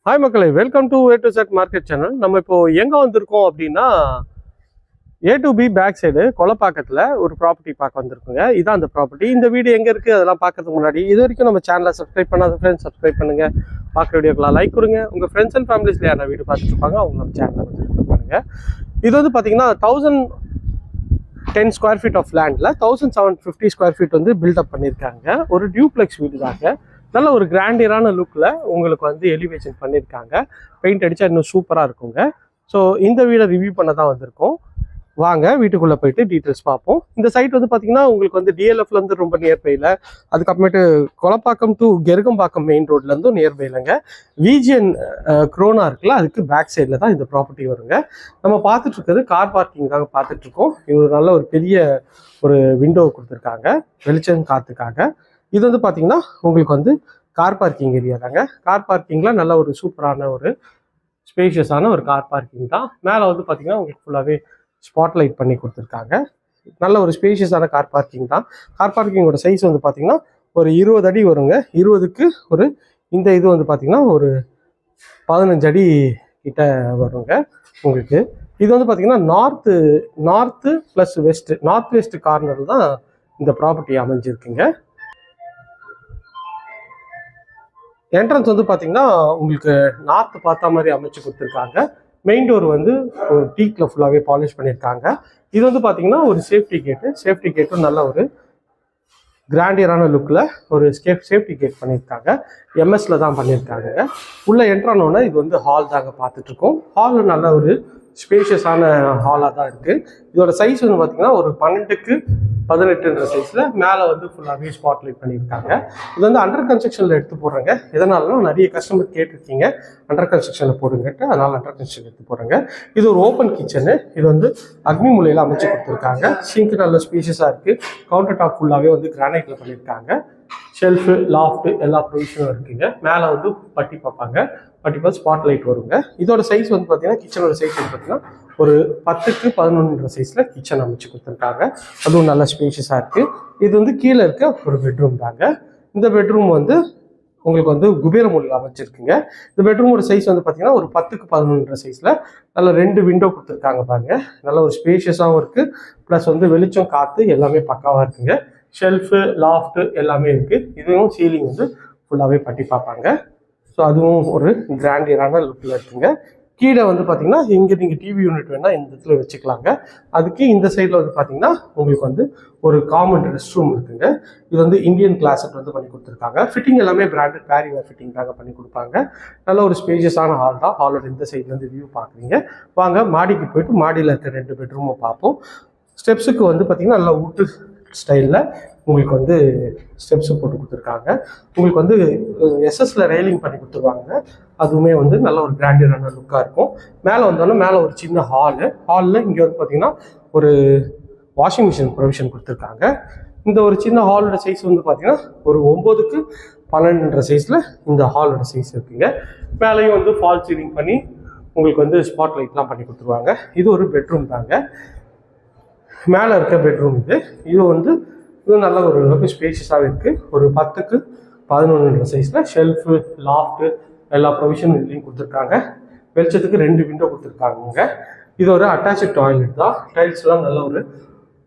Hi மக்களே, welcome to A to Z market channel. நம்ம இப்போ எங்கே வந்திருக்கோம் அப்படின்னா A to B back side கொலப்பாக்கத்தில் ஒரு ப்ராப்பர்ட்டி பார்க்க வந்திருக்குங்க. இதான் அந்த ப்ராப்பர்ட்டி. இந்த வீடு எங்கே இருக்குது அதெல்லாம் பார்க்கறதுக்கு முன்னாடி இது வரைக்கும் நம்ம சேனலை சப்ஸ்கிரைப் பண்ணாத ஃப்ரெண்ட்ஸ் சப்ஸ்கிரைப் பண்ணுங்கள். பார்க்குற வீடியோக்கெல்லாம் லைக் கொடுங்க. உங்கள் ஃப்ரெண்ட்ஸ் அண்ட் ஃபேமிலிஸில் யாரா வீடு பார்த்துட்டு இருப்பாங்க அவங்க நம்ம சேனலை சப்ஸ்கிரைப் பண்ணுங்கள். இது வந்து பார்த்தீங்கன்னா 1010 ஸ்கொயர் ஃபீட் ஆஃப் லேண்டில் 1750 ஸ்கொயர் ஃபீட் வந்து பில்டப் பண்ணியிருக்காங்க. ஒரு டியூப்ளெக்ஸ் வீடு தாங்க. நல்ல ஒரு கிராண்டியரான லுக்கில் உங்களுக்கு வந்து எலிவேஷன் பண்ணியிருக்காங்க. பெயிண்ட் அடித்தா இன்னும் சூப்பராக இருக்குங்க. ஸோ இந்த வீடை ரிவ்யூ பண்ண தான் வந்திருக்கோம். வாங்க வீட்டுக்குள்ளே போயிட்டு டீட்டெயில்ஸ் பார்ப்போம். இந்த சைட் வந்து பார்த்தீங்கன்னா உங்களுக்கு வந்து டிஎல்எஃப்லேருந்து ரொம்ப நியர்பையில், அதுக்கப்புறமேட்டு கொலப்பாக்கம் டு கெருகம்பாக்கம் மெயின் ரோட்லேருந்தும் நியர்பைலங்க. விஜிஎன் குரோனா இருக்குல்ல, அதுக்கு பேக் சைடில் தான் இந்த ப்ராப்பர்ட்டி வருங்க. நம்ம பார்த்துட்டு இருக்கிறது கார் பார்க்கிங் தாங்க பார்த்துட்ருக்கோம். இது நல்ல ஒரு பெரிய ஒரு விண்டோ கொடுத்துருக்காங்க வெளிச்சம் காற்றுக்காக. இது வந்து பார்த்தீங்கன்னா உங்களுக்கு வந்து கார் பார்க்கிங் ஏரியா தாங்க. கார் பார்க்கிங்கில் நல்ல ஒரு சூப்பரான ஒரு ஸ்பேஷியஸான ஒரு கார் பார்க்கிங் தான். மேலே வந்து பார்த்தீங்கன்னா உங்களுக்கு ஃபுல்லாகவே ஸ்பாட் லைட் பண்ணி கொடுத்துருக்காங்க. நல்ல ஒரு ஸ்பேஷியஸான கார் பார்க்கிங் தான். கார் பார்க்கிங்கோட சைஸ் வந்து பார்த்தீங்கன்னா ஒரு 20 அடி வருங்க. 20க்கு ஒரு இந்த இது வந்து பார்த்தீங்கன்னா ஒரு 15 அடி கிட்ட வருங்க உங்களுக்கு. இது வந்து பார்த்தீங்கன்னா north plus north west corner தான் இந்த ப்ராப்பர்ட்டி அமைஞ்சிருக்குங்க. என்ட்ரன்ஸ் வந்து பார்த்தீங்கன்னா உங்களுக்கு நார்த்து பார்த்த மாதிரி அமைச்சு கொடுத்துருக்காங்க. மெயின் டோர் வந்து ஒரு டீக்கில் ஃபுல்லாகவே பாலிஷ் பண்ணியிருக்காங்க. இது வந்து பார்த்தீங்கன்னா ஒரு சேஃப்டி கேட்டும் நல்ல ஒரு கிராண்டியரான லுக்கில் ஒரு சேஃப்டி கேட் பண்ணியிருக்காங்க. எம்எஸ்ல தான் பண்ணியிருக்காங்க. உள்ளே என்ட்ரானோன்னா இது வந்து ஹால் தாங்க பார்த்துட்ருக்கோம். ஹால் நல்ல ஒரு ஸ்பேஷியஸான ஹாலாக தான் இருக்குது. இதோட சைஸ் வந்து பார்த்தீங்கன்னா ஒரு 12க்கு 18 சைஸில் மேலே வந்து ஃபுல்லாகவே ஸ்பாட் லைட் பண்ணியிருக்காங்க. இது வந்து அண்டர் கன்ஸ்ட்ரக்ஷனில் எடுத்து போடுறாங்க. எதனாலனா நிறைய கஸ்டமர் கேட்டிருக்கீங்க அண்டர் கன்ஸ்ட்ரக்ஷனில் போடுங்கட்டு, அதனால் அண்டர் கன்ஸ்ட்ரக்ஷன் எடுத்து போடுறாங்க. இது ஒரு ஓப்பன் கிச்சனு. இது வந்து அக்னி மூலையில் அமைச்சு கொடுத்துருக்காங்க. சிங்க் நல்ல ஸ்பேஷியஸாக இருக்குது. கவுண்டர் டாப் ஃபுல்லாகவே வந்து கிரானைட்டில் பண்ணியிருக்காங்க. ஷெல்ஃபு லாஃப்ட்டு எல்லா ப்ரொவிஷனும் இருக்குங்க. மேலே வந்து பட்டி பார்ப்பாங்க, பட்டி பார்த்து ஸ்பாட் லைட் வருங்க. இதோட சைஸ் வந்து பார்த்தீங்கன்னா கிச்சனோட சைஸ் வந்து பார்த்தீங்கன்னா ஒரு 10க்கு 11 சைஸில் கிச்சன் அமைச்சு கொடுத்துருக்காங்க. அதுவும் நல்ல ஸ்பேஷியஸாக இருக்குது. இது வந்து கீழே இருக்க ஒரு பெட்ரூம் தாங்க. இந்த பெட்ரூம் வந்து உங்களுக்கு வந்து குபேர மூலையில் அமைச்சிருக்குங்க. இந்த பெட்ரூமோட சைஸ் வந்து பார்த்தீங்கன்னா ஒரு 10க்கு 11 சைஸில் நல்ல 2 விண்டோ கொடுத்துருக்காங்க பாருங்க. நல்ல ஒரு ஸ்பேஷியஸாகவும் இருக்குது. ப்ளஸ் வந்து வெளிச்சம் காற்று எல்லாமே பக்காவாக இருக்குங்க. ஷெல்ஃபு லாஃப்ட்டு எல்லாமே இருக்குது. இதுவும் சீலிங் வந்து ஃபுல்லாகவே பட்டி பார்ப்பாங்க. ஸோ அதுவும் ஒரு கிராண்டியரான லுக்கில் இருக்குங்க. கீழே வந்து பார்த்தீங்கன்னா இங்கே நீங்கள் டிவி யூனிட் வேணால் இந்த இடத்துல வச்சுக்கலாங்க. அதுக்கு இந்த சைடில் வந்து பார்த்தீங்கன்னா உங்களுக்கு வந்து ஒரு காமன் ரெஸ்ட் ரூம் இருக்குங்க. இது வந்து இந்தியன் கிளாஸட் வந்து பண்ணி கொடுத்துருக்காங்க. ஃபிட்டிங் எல்லாமே பிராண்டட் பேரிவேர் ஃபிட்டிங் தாங்க பண்ணி கொடுப்பாங்க. நல்ல ஒரு ஸ்பேஷியஸான ஹால் தான். ஹாலோட இந்த சைட்லேருந்து வியூ பார்க்குறீங்க. வாங்க மாடிக்கு போயிட்டு மாடியில் இருக்க 2 பெட்ரூமும் பார்ப்போம். ஸ்டெப்ஸுக்கு வந்து பார்த்தீங்கன்னா நல்லா உட்டு ஸ்டைலில் உங்களுக்கு வந்து ஸ்டெப்ஸு போட்டு கொடுத்துருக்காங்க. உங்களுக்கு வந்து எஸ்எஸ்ல ரெயிலிங் பண்ணி கொடுத்துருவாங்க. அதுவுமே வந்து நல்ல ஒரு கிராண்டியரான லுக்காக இருக்கும். மேலே வந்தோன்னா மேலே ஒரு சின்ன ஹாலில் இங்கே வந்து பார்த்தீங்கன்னா ஒரு வாஷிங் மிஷின் ப்ரொவிஷன் கொடுத்துருக்காங்க. இந்த ஒரு சின்ன ஹாலோட சைஸ் வந்து பார்த்தீங்கன்னா ஒரு 9க்கு 12 சைஸில் இந்த ஹாலோட சைஸ் இருக்குங்க. மேலேயும் வந்து ஃபால் சீலிங் பண்ணி உங்களுக்கு வந்து ஸ்பாட் லைட்லாம் பண்ணி கொடுத்துருவாங்க. இது ஒரு பெட்ரூம் தாங்க. மேலே இருக்க பெட்ரூம் இது வந்து இது நல்ல ஒரு அளவுக்கு ஸ்பேஷியஸாகவே இருக்குது. ஒரு 10க்கு 11 சைஸில் ஷெல்ஃபு லாஃப்ட்டு எல்லா ப்ரொவிஷனும் இதுலேயும் கொடுத்துருக்காங்க. வெளிச்சத்துக்கு 2 விண்டோ கொடுத்துருக்காங்க. இது ஒரு அட்டாச்சு டாய்லெட் தான். டைல்ஸ்லாம் நல்ல ஒரு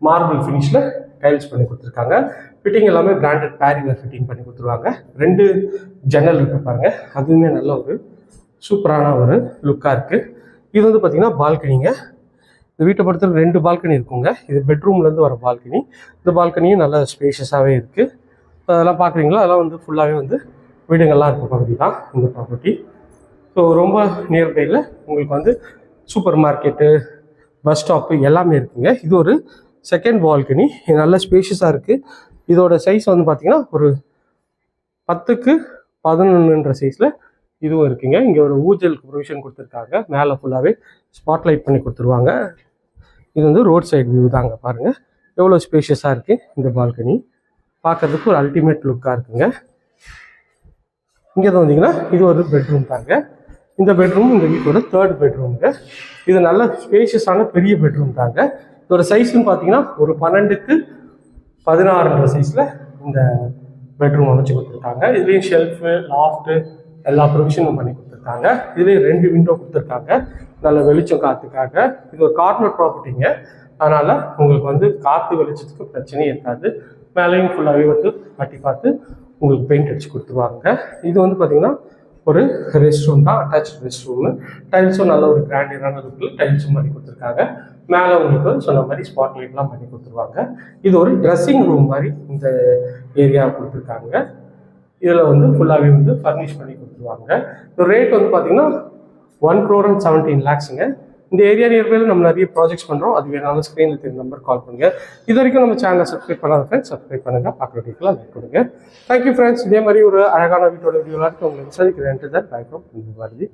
மார்பிள் ஃபினிஷில் டைல்ஸ் பண்ணி கொடுத்துருக்காங்க. ஃபிட்டிங் எல்லாமே பிராண்டட் பேரிவேர் ஃபிட்டிங் பண்ணி கொடுத்துருவாங்க. 2 ஜன்னல் இருக்கு பாருங்க. அதுவுமே நல்ல ஒரு சூப்பரான ஒரு லுக்காக இருக்குது. இது வந்து பார்த்திங்கன்னா பால்கனிங்க. இந்த வீட்டை பொறுத்தவரை 2 பால்கனி இருக்குங்க. இது பெட்ரூம்லேருந்து வர பால்கனி. இந்த பால்கனியும் நல்ல ஸ்பேஷியஸாகவே இருக்குது. அதெல்லாம் பார்க்குறீங்களா, அதெல்லாம் வந்து ஃபுல்லாகவே வந்து வீடுங்கள்லாம் இருக்க பகுதி தான் இந்த ப்ராப்பர்ட்டி. ஸோ ரொம்ப நியர்பையில் உங்களுக்கு வந்து சூப்பர் மார்க்கெட்டு, பஸ் ஸ்டாப்பு எல்லாமே இருக்குங்க. இது ஒரு செகண்ட் பால்கனி. நல்ல ஸ்பேஷியஸாக இருக்குது. இதோட சைஸ் வந்து பார்த்திங்கன்னா ஒரு 10க்கு 11 சைஸில் இதுவும் இருக்குங்க. இங்கே ஒரு ஊஞ்சலுக்கு ப்ரொவிஷன் கொடுத்துருக்காங்க. மேலே ஃபுல்லாகவே ஸ்பாட்லைட் பண்ணி கொடுத்துருவாங்க. இது வந்து ரோட் சைடு வியூ தாங்க. பாருங்கள் எவ்வளோ ஸ்பேஷியஸாக இருக்குது. இந்த பால்கனி பார்க்குறதுக்கு ஒரு அல்டிமேட் லுக்காக இருக்குங்க. இங்கே தான் வந்தீங்கன்னா இது ஒரு பெட்ரூம் தாங்க. இந்த பெட்ரூம் இந்த வீட்டோட 3rd பெட்ரூமுங்க. இது நல்ல ஸ்பேஷியஸான பெரிய பெட்ரூம் தாங்க. இதோட சைஸ்ன்னு பார்த்தீங்கன்னா ஒரு 12க்கு 16 சைஸில் இந்த பெட்ரூம் அமைச்சு கொடுத்துருக்காங்க. இதுலேயும் ஷெல்ஃபு லாஃப்ட்டு எல்லா ப்ரொவிஷனும் பண்ணி கொடுத்துருக்காங்க. கொடுத்துருக்காங்க. இதுலேயே 2 விண்டோ கொடுத்துருக்காங்க நல்ல வெளிச்சம் காற்றுக்காக. இது ஒரு கார்னர் ப்ராப்பர்ட்டிங்க, அதனால் உங்களுக்கு வந்து காற்று வெளிச்சத்துக்கு பிரச்சனையே இருக்காது. மேலேயும் ஃபுல்லாகவே வந்து கட்டி பார்த்து உங்களுக்கு பெயிண்ட் அடித்து கொடுத்துருவாங்க. இது வந்து பார்த்திங்கன்னா ஒரு ரெஸ்ட் ரூம் தான், அட்டாச் ரெஸ்ட் ரூமு. டைல்ஸும் நல்ல ஒரு கிராண்டியரான லுக்கில் டைல்ஸும் பண்ணி கொடுத்துருக்காங்க. மேலே உங்களுக்கு சொன்ன மாதிரி ஸ்பாட் லைட்லாம் பண்ணி கொடுத்துருவாங்க. இது ஒரு ட்ரெஸ்ஸிங் ரூம் மாதிரி இந்த ஏரியா கொடுத்துருக்காங்க. இதில் வந்து ஃபுல்லாகவே வந்து ஃபர்னிஷ் பண்ணி கொடுத்துருவாங்க. இந்த ரேட் வந்து பார்த்தீங்கன்னா 1,17 lakhsங்க. இந்த ஏரியா நியர்பையில் நம்ம நிறைய ப்ராஜெக்ட்ஸ் பண்ணுறோம். அது வேணாலும் ஸ்க்ரீனில் தெரிஞ்ச நம்பர் கால் பண்ணுங்கள். இது வரைக்கும் நம்ம சேனலை சப்ஸ்கிரைப் பண்ணாத ஃப்ரெண்ட்ஸ் சப்ஸ்கிரைப் பண்ணுங்கள், பார்க்குற வீட்டில் லைக் கொடுங்க. Thank you friends. இதே மாதிரி ஒரு அழகான வீட்டோட வீடியோலாம் உங்களுக்கு சந்திக்கிறேன். Bye from Bharathi.